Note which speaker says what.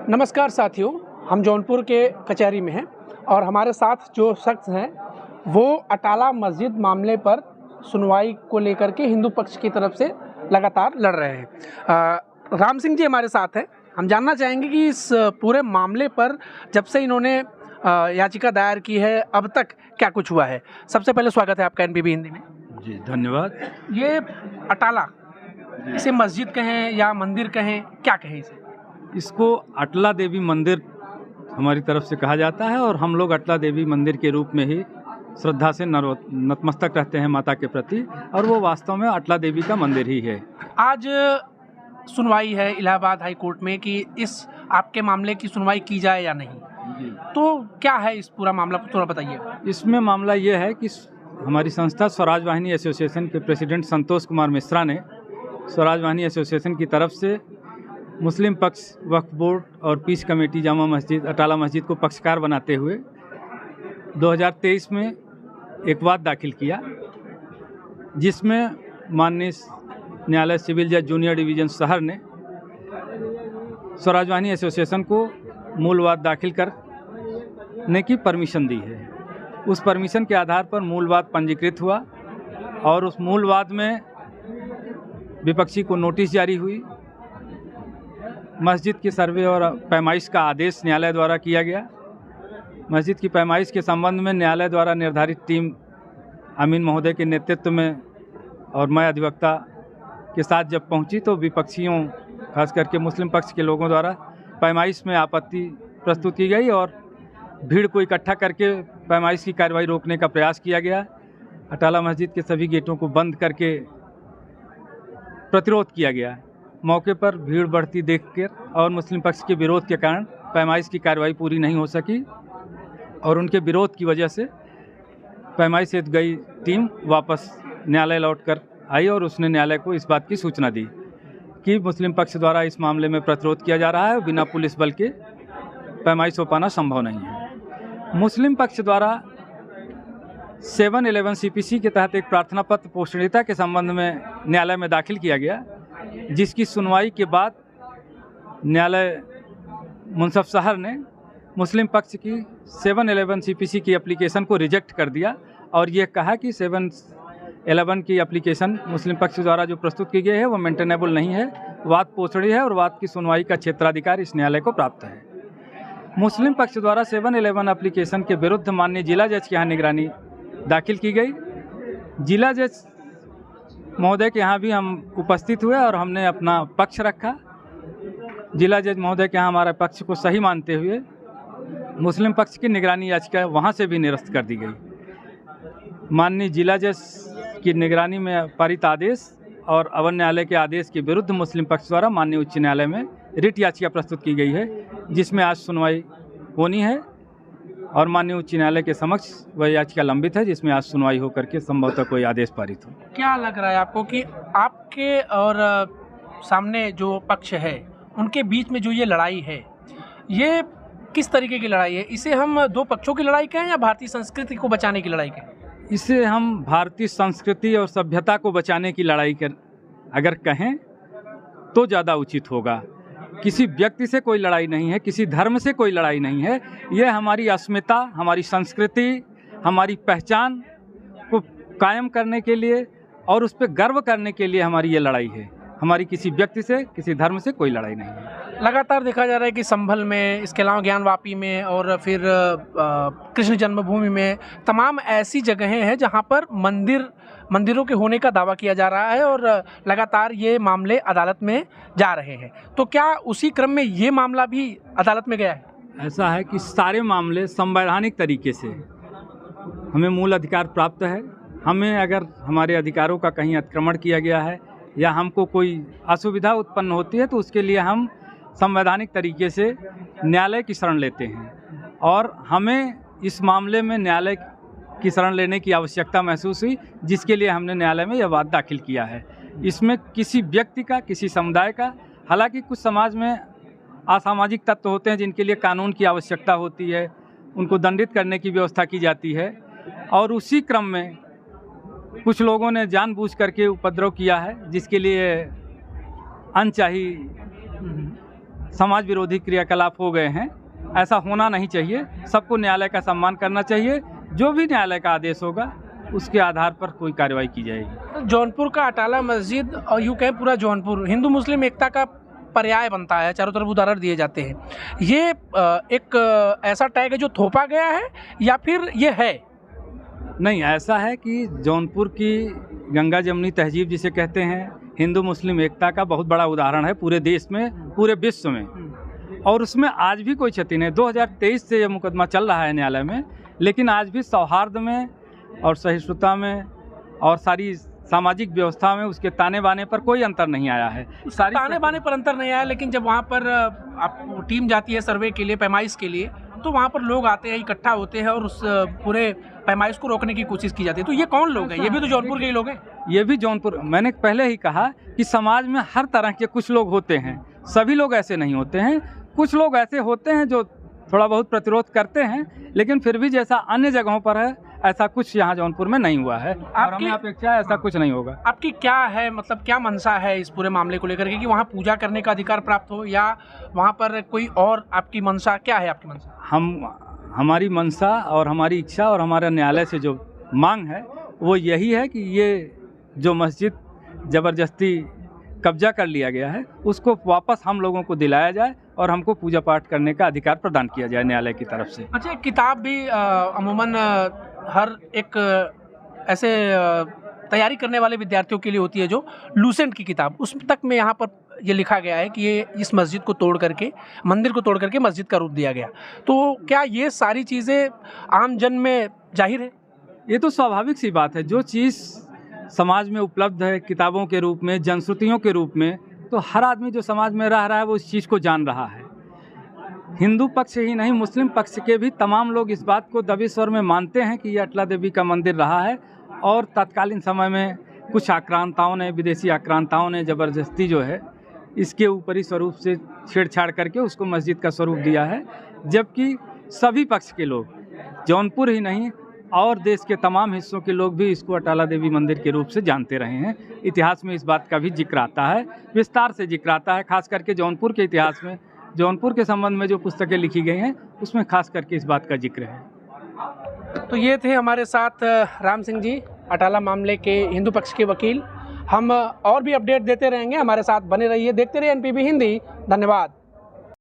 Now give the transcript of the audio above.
Speaker 1: नमस्कार साथियों, हम जौनपुर के कचहरी में हैं और हमारे साथ जो शख्स हैं वो अटाला मस्जिद मामले पर सुनवाई को लेकर के हिंदू पक्ष की तरफ से लगातार लड़ रहे हैं। राम सिंह जी हमारे साथ हैं। हम जानना चाहेंगे कि इस पूरे मामले पर जब से इन्होंने याचिका दायर की है अब तक क्या कुछ हुआ है। सबसे पहले स्वागत है आपका एनपीबी हिंदी में।
Speaker 2: जी धन्यवाद।
Speaker 1: ये अटाला, इसे मस्जिद कहें या मंदिर कहें, क्या कहें इसे?
Speaker 2: इसको अटला देवी मंदिर हमारी तरफ से कहा जाता है और हम लोग अटला देवी मंदिर के रूप में ही श्रद्धा से नतमस्तक रहते हैं माता के प्रति, और वो वास्तव में अटला देवी का मंदिर ही है।
Speaker 1: आज सुनवाई है इलाहाबाद हाई कोर्ट में कि इस आपके मामले की सुनवाई की जाए या नहीं, तो क्या है इस पूरा मामला, थोड़ा बताइए।
Speaker 2: इसमें मामला ये है कि हमारी संस्था स्वराज वाहिनी एसोसिएशन के प्रेसिडेंट संतोष कुमार मिश्रा ने स्वराज वाहिनी एसोसिएशन की तरफ से मुस्लिम पक्ष, वक्फ बोर्ड और पीस कमेटी जामा मस्जिद अटाला मस्जिद को पक्षकार बनाते हुए 2023 में एक वाद दाखिल किया, जिसमें माननीय न्यायालय सिविल जज जूनियर डिवीज़न शहर ने स्वराज वाहिनी एसोसिएशन को मूल वाद दाखिल करने की परमिशन दी है। उस परमिशन के आधार पर मूल वाद पंजीकृत हुआ और उस मूल वाद में विपक्षी को नोटिस जारी हुई। मस्जिद की सर्वे और पैमाइश का आदेश न्यायालय द्वारा किया गया। मस्जिद की पैमाइश के संबंध में न्यायालय द्वारा निर्धारित टीम अमीन महोदय के नेतृत्व में और मैं अधिवक्ता के साथ जब पहुंची तो विपक्षियों, खास करके मुस्लिम पक्ष के लोगों द्वारा पैमाइश में आपत्ति प्रस्तुत की गई और भीड़ को इकट्ठा करके पैमाइश की कार्रवाई रोकने का प्रयास किया गया। अटाला मस्जिद के सभी गेटों को बंद करके प्रतिरोध किया गया। मौके पर भीड़ बढ़ती देखकर और मुस्लिम पक्ष के विरोध के कारण पैमाइश की कार्रवाई पूरी नहीं हो सकी और उनके विरोध की वजह से पैमाइश से गई टीम वापस न्यायालय लौटकर आई और उसने न्यायालय को इस बात की सूचना दी कि मुस्लिम पक्ष द्वारा इस मामले में प्रतिरोध किया जा रहा है, बिना पुलिस बल के पैमाइश हो पाना संभव नहीं है। मुस्लिम पक्ष द्वारा 711 CPC के तहत एक प्रार्थना पत्र पोषणीयता के संबंध में न्यायालय में दाखिल किया गया, जिसकी सुनवाई के बाद न्यायालय मुंसफ शहर ने मुस्लिम पक्ष की 711 CPC की एप्लीकेशन को रिजेक्ट कर दिया और ये कहा कि 711 की एप्लीकेशन मुस्लिम पक्ष द्वारा जो प्रस्तुत की गई है वो मेंटेनेबल नहीं है, वाद पोषणी है और वाद की सुनवाई का क्षेत्राधिकार इस न्यायालय को प्राप्त है। मुस्लिम पक्ष द्वारा 711 एप्लीकेशन के विरुद्ध माननीय जिला जज के यहाँ निगरानी दाखिल की गई। जिला जज महोदय के यहाँ भी हम उपस्थित हुए और हमने अपना पक्ष रखा। जिला जज महोदय के यहाँ हमारे पक्ष को सही मानते हुए मुस्लिम पक्ष की निगरानी याचिका वहाँ से भी निरस्त कर दी गई। माननीय जिला जज की निगरानी में पारित आदेश और अवर न्यायालय के आदेश के विरुद्ध मुस्लिम पक्ष द्वारा माननीय उच्च न्यायालय में रिट याचिका प्रस्तुत की गई है, जिसमें आज सुनवाई होनी है और माननीय उच्च न्यायालय के समक्ष वह याचिका लंबित है, जिसमें आज सुनवाई होकर के संभवतः कोई आदेश पारित हो।
Speaker 1: क्या लग रहा है आपको कि आपके और सामने जो पक्ष है उनके बीच में जो ये लड़ाई है, ये किस तरीके की लड़ाई है? इसे हम दो पक्षों की लड़ाई कहें या भारतीय संस्कृति को बचाने की लड़ाई कहें?
Speaker 2: इसे हम भारतीय संस्कृति और सभ्यता को बचाने की लड़ाई कर अगर कहें तो ज़्यादा उचित होगा। किसी व्यक्ति से कोई लड़ाई नहीं है, किसी धर्म से कोई लड़ाई नहीं है। यह हमारी अस्मिता, हमारी संस्कृति, हमारी पहचान को कायम करने के लिए और उस पर गर्व करने के लिए हमारी ये लड़ाई है। हमारी किसी व्यक्ति से, किसी धर्म से कोई लड़ाई नहीं है।
Speaker 1: लगातार देखा जा रहा है कि संभल में, इसके अलावा ज्ञानवापी में और फिर कृष्ण जन्मभूमि में तमाम ऐसी जगहें हैं जहां पर मंदिरों के होने का दावा किया जा रहा है और लगातार ये मामले अदालत में जा रहे हैं। तो क्या उसी क्रम में ये मामला भी अदालत में गया है?
Speaker 2: ऐसा है कि सारे मामले संवैधानिक तरीके से हमें मूल अधिकार प्राप्त है। हमें अगर हमारे अधिकारों का कहीं अतिक्रमण किया गया है या हमको कोई असुविधा उत्पन्न होती है तो उसके लिए हम संवैधानिक तरीके से न्यायालय की शरण लेते हैं और हमें इस मामले में न्यायालय की शरण लेने की आवश्यकता महसूस हुई, जिसके लिए हमने न्यायालय में यह वाद दाखिल किया है। इसमें किसी व्यक्ति का, किसी समुदाय का, हालांकि कुछ समाज में असामाजिक तत्व होते हैं जिनके लिए कानून की आवश्यकता होती है, उनको दंडित करने की व्यवस्था की जाती है और उसी क्रम में कुछ लोगों ने जानबूझ करके उपद्रव किया है, जिसके लिए अनचाही समाज विरोधी क्रियाकलाप हो गए हैं। ऐसा होना नहीं चाहिए। सबको न्यायालय का सम्मान करना चाहिए। जो भी न्यायालय का आदेश होगा उसके आधार पर कोई कार्रवाई की जाएगी।
Speaker 1: जौनपुर का अटाला मस्जिद और यूँ कहें पूरा जौनपुर हिंदू मुस्लिम एकता का पर्याय बनता है, चारों तरफ उदाहरण दिए जाते हैं। ये एक ऐसा टैग है जो थोपा गया है या फिर ये है?
Speaker 2: नहीं, ऐसा है कि जौनपुर की गंगा जमुनी तहजीब जिसे कहते हैं, हिंदू मुस्लिम एकता का बहुत बड़ा उदाहरण है पूरे देश में, पूरे विश्व में। और उसमें आज भी कोई क्षति नहीं। 2023 से यह मुकदमा चल रहा है न्यायालय में, लेकिन आज भी सौहार्द में और सहिष्णुता में और सारी सामाजिक व्यवस्था में उसके ताने बाने पर कोई अंतर नहीं आया है।
Speaker 1: सारी ताने बाने पर अंतर नहीं आया, लेकिन जब वहाँ पर आप टीम जाती है सर्वे के लिए, पैमाइश के लिए, तो वहाँ पर लोग आते हैं, इकट्ठा होते हैं और उस पूरे पैमाइश को रोकने की कोशिश की जाती है। तो ये कौन लोग हैं? ये भी तो जौनपुर के ही लोग हैं।
Speaker 2: ये भी जौनपुर, मैंने पहले ही कहा कि समाज में हर तरह के कुछ लोग होते हैं, सभी लोग ऐसे नहीं होते हैं। कुछ लोग ऐसे होते हैं जो थोड़ा बहुत प्रतिरोध करते हैं, लेकिन फिर भी जैसा अन्य जगहों पर है ऐसा कुछ यहाँ जौनपुर में नहीं हुआ है और हमें अपेक्षा है ऐसा कुछ नहीं होगा।
Speaker 1: आपकी क्या है, मतलब क्या मंशा है इस पूरे मामले को लेकर के कि वहाँ पूजा करने का अधिकार प्राप्त हो, या वहाँ पर कोई और आपकी मंशा क्या है? आपकी मंशा,
Speaker 2: हमारी मंशा और हमारी इच्छा और हमारे न्यायालय से जो मांग है वो यही है कि ये जो मस्जिद ज़बरदस्ती कब्जा कर लिया गया है उसको वापस हम लोगों को दिलाया जाए और हमको पूजा पाठ करने का अधिकार प्रदान किया जाए न्यायालय की तरफ से।
Speaker 1: अच्छा, एक किताब भी अमूमन हर एक ऐसे तैयारी करने वाले विद्यार्थियों के लिए होती है, जो लूसेंट की किताब, उस तक में यहाँ पर ये लिखा गया है कि ये इस मस्जिद को तोड़ करके, मंदिर को तोड़ करके मस्जिद का रूप दिया गया। तो क्या ये सारी चीज़ें आम जन में जाहिर है?
Speaker 2: ये तो स्वाभाविक सी बात है। जो चीज़ समाज में उपलब्ध है किताबों के रूप में, जनश्रुतियों के रूप में, तो हर आदमी जो समाज में रह रहा है वो इस चीज़ को जान रहा है। हिंदू पक्ष ही नहीं, मुस्लिम पक्ष के भी तमाम लोग इस बात को दबे स्वर में मानते हैं कि ये अटला देवी का मंदिर रहा है। और तत्कालीन समय में कुछ आक्रांताओं ने, विदेशी आक्रांताओं ने ज़बरदस्ती जो है इसके ऊपरी स्वरूप से छेड़छाड़ करके उसको मस्जिद का स्वरूप दिया है। जबकि सभी पक्ष के लोग, जौनपुर ही नहीं और देश के तमाम हिस्सों के लोग भी इसको अटाला देवी मंदिर के रूप से जानते रहे हैं। इतिहास में इस बात का भी जिक्र आता है, विस्तार से जिक्र आता है। खास करके जौनपुर के इतिहास में, जौनपुर के संबंध में जो पुस्तकें लिखी गई हैं उसमें खास करके इस बात का जिक्र है।
Speaker 1: तो ये थे हमारे साथ राम सिंह जी, अटाला मामले के हिंदू पक्ष के वकील। हम और भी अपडेट देते रहेंगे, हमारे साथ बने रहिए, देखते रहिए NPB हिंदी। धन्यवाद।